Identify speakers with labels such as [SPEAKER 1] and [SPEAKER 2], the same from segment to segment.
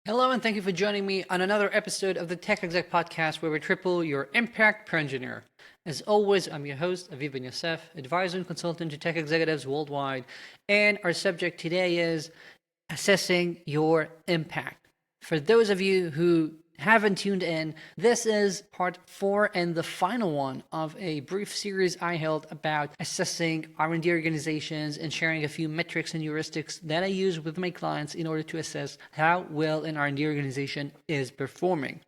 [SPEAKER 1] Hello, and thank you for joining me on another episode of the Tech Exec podcast where we triple your impact per engineer. As always, I'm your host, Aviv Ben-Yosef, advisor and consultant to tech executives worldwide. And our subject today is assessing your impact. For those of you who haven't tuned in, this is part 4 and the final one of a brief series I held about assessing R&D organizations and sharing a few metrics and heuristics that I use with my clients in order to assess how well an R&D organization is performing.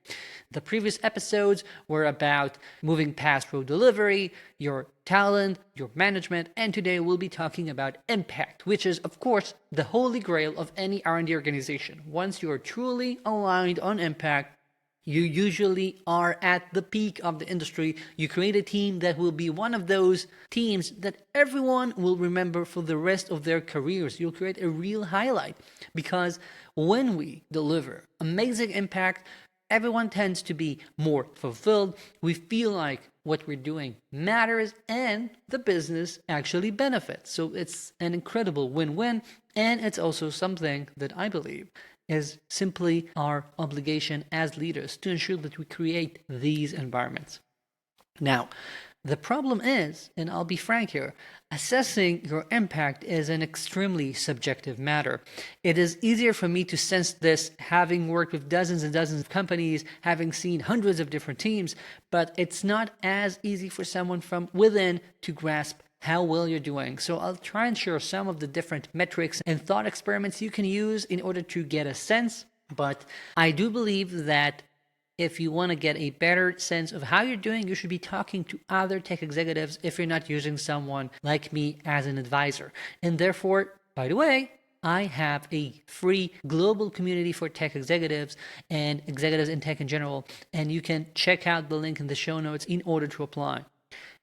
[SPEAKER 1] The previous episodes were about moving past road delivery, your talent, your management, and today we'll be talking about impact, which is, of course, the holy grail of any R&D organization. Once you are truly aligned on impact, you usually are at the peak of the industry. You create a team that will be one of those teams that everyone will remember for the rest of their careers. You'll create a real highlight because when we deliver amazing impact, everyone tends to be more fulfilled. We feel like what we're doing matters and the business actually benefits. So it's an incredible win-win, and it's also something that I believe is simply our obligation as leaders to ensure that we create these environments. Now, the problem is, and I'll be frank here, assessing your impact is an extremely subjective matter. It is easier for me to sense this having worked with dozens and dozens of companies, having seen hundreds of different teams, but it's not as easy for someone from within to grasp how well you're doing. So I'll try and share some of the different metrics and thought experiments you can use in order to get a sense. But I do believe that if you want to get a better sense of how you're doing, you should be talking to other tech executives if you're not using someone like me as an advisor. And therefore, by the way, I have a free global community for tech executives and executives in tech in general. And you can check out the link in the show notes in order to apply.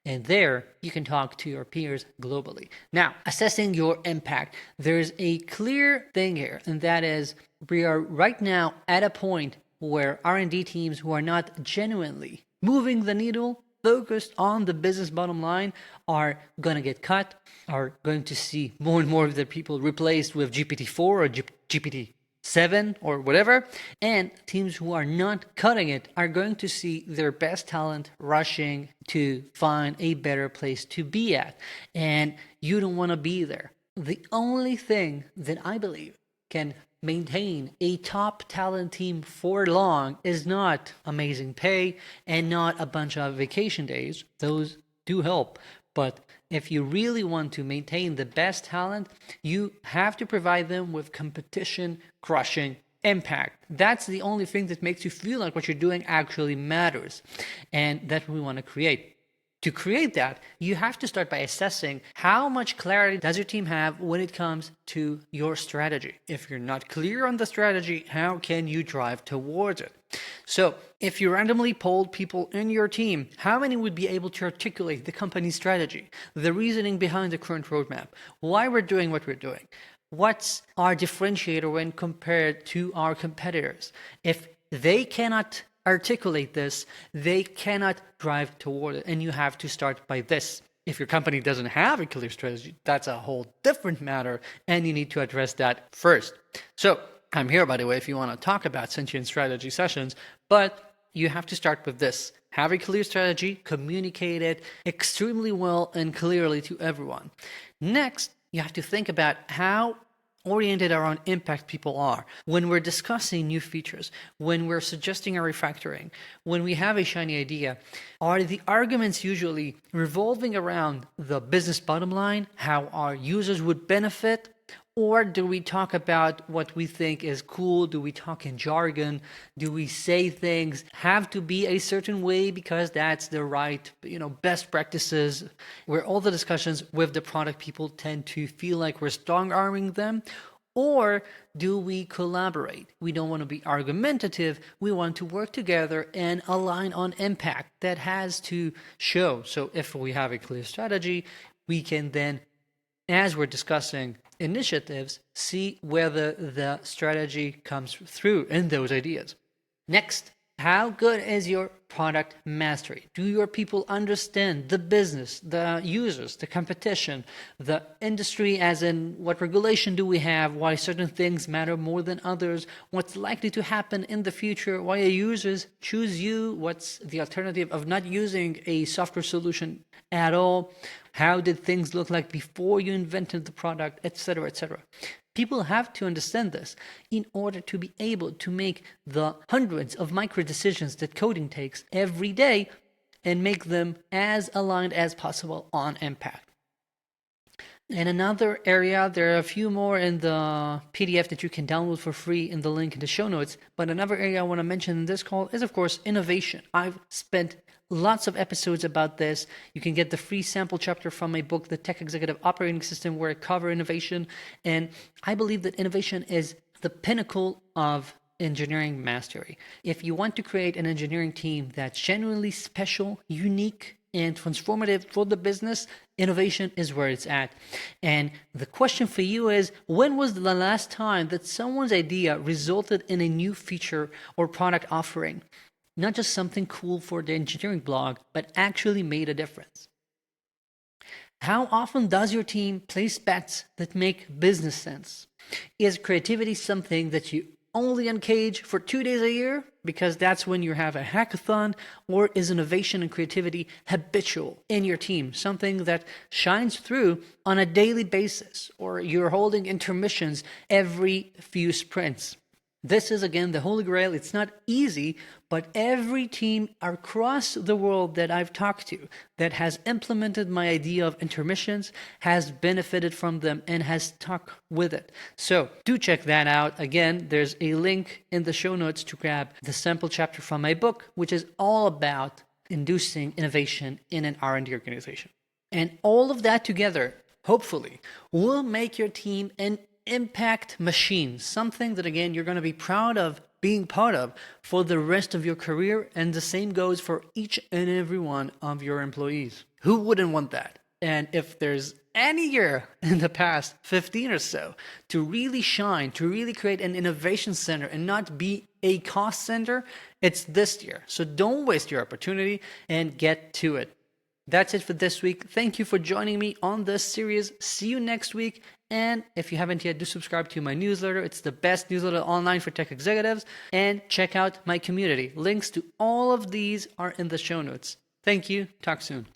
[SPEAKER 1] And there, you can talk to your peers globally. Now, assessing your impact. There's a clear thing here, and that is we are right now at a point where R&D teams who are not genuinely moving the needle, focused on the business bottom line, are going to get cut, are going to see more and more of their people replaced with GPT-4 or GPT-7 or whatever, and teams who are not cutting it are going to see their best talent rushing to find a better place to be at, and you don't want to be there. The only thing that I believe can maintain a top talent team for long is not amazing pay and not a bunch of vacation days. Those do help. But if you really want to maintain the best talent, you have to provide them with competition crushing impact. That's the only thing that makes you feel like what you're doing actually matters. And that's what we want to create. To create that, you have to start by assessing how much clarity does your team have when it comes to your strategy. If you're not clear on the strategy, how can you drive towards it? So if you randomly polled people in your team, how many would be able to articulate the company's strategy, the reasoning behind the current roadmap, why we're doing what we're doing? What's our differentiator when compared to our competitors? If they cannot articulate this, they cannot drive toward it. And you have to start by this. If your company doesn't have a clear strategy, that's a whole different matter, and you need to address that first. So I'm here, by the way, if you want to talk about sentient strategy sessions, but you have to start with this. Have a clear strategy, communicate it extremely well and clearly to everyone. Next, you have to think about how oriented around impact people are. When we're discussing new features, when we're suggesting a refactoring, when we have a shiny idea, are the arguments usually revolving around the business bottom line, how our users would benefit, or do we talk about what we think is cool? Do we talk in jargon? Do we say things have to be a certain way because that's the right, best practices, where all the discussions with the product people tend to feel like we're strong-arming them? Or do we collaborate? We don't want to be argumentative. We want to work together and align on impact that has to show. So if we have a clear strategy, we can then, as we're discussing initiatives, see whether the strategy comes through in those ideas. Next, how good is your product mastery? Do your people understand the business, the users, the competition, the industry, as in what regulation do we have, why certain things matter more than others, what's likely to happen in the future, why users choose you, what's the alternative of not using a software solution at all, how did things look like before you invented the product, etc., etc. People have to understand this in order to be able to make the hundreds of micro decisions that coding takes every day and make them as aligned as possible on impact. And another area, there are a few more in the PDF that you can download for free in the link in the show notes. But another area I want to mention in this call is, of course, innovation. I've spent lots of episodes about this. You can get the free sample chapter from my book, The Tech Executive Operating System, where I cover innovation. And I believe that innovation is the pinnacle of engineering mastery. If you want to create an engineering team that's genuinely special, unique, and transformative for the business, innovation is where it's at. And the question for you is, when was the last time that someone's idea resulted in a new feature or product offering? Not just something cool for the engineering blog, but actually made a difference. How often does your team place bets that make business sense? Is creativity something that you only uncage for 2 days a year because that's when you have a hackathon, or is innovation and creativity habitual in your team, something that shines through on a daily basis, or you're holding intermissions every few sprints? This is, again, the Holy Grail. It's not easy, but every team across the world that I've talked to that has implemented my idea of intermissions has benefited from them and has stuck with it. So do check that out. Again, there's a link in the show notes to grab the sample chapter from my book, which is all about inducing innovation in an R&D organization. And all of that together, hopefully, will make your team an impact machine, something that, again, you're going to be proud of being part of for the rest of your career. And the same goes for each and every one of your employees. Who wouldn't want that? And if there's any year in the past 15 or so to really shine, to really create an innovation center and not be a cost center, it's this year. So don't waste your opportunity and get to it. That's it for this week. Thank you for joining me on this series. See you next week. And if you haven't yet, do subscribe to my newsletter. It's the best newsletter online for tech executives. And check out my community. Links to all of these are in the show notes. Thank you. Talk soon.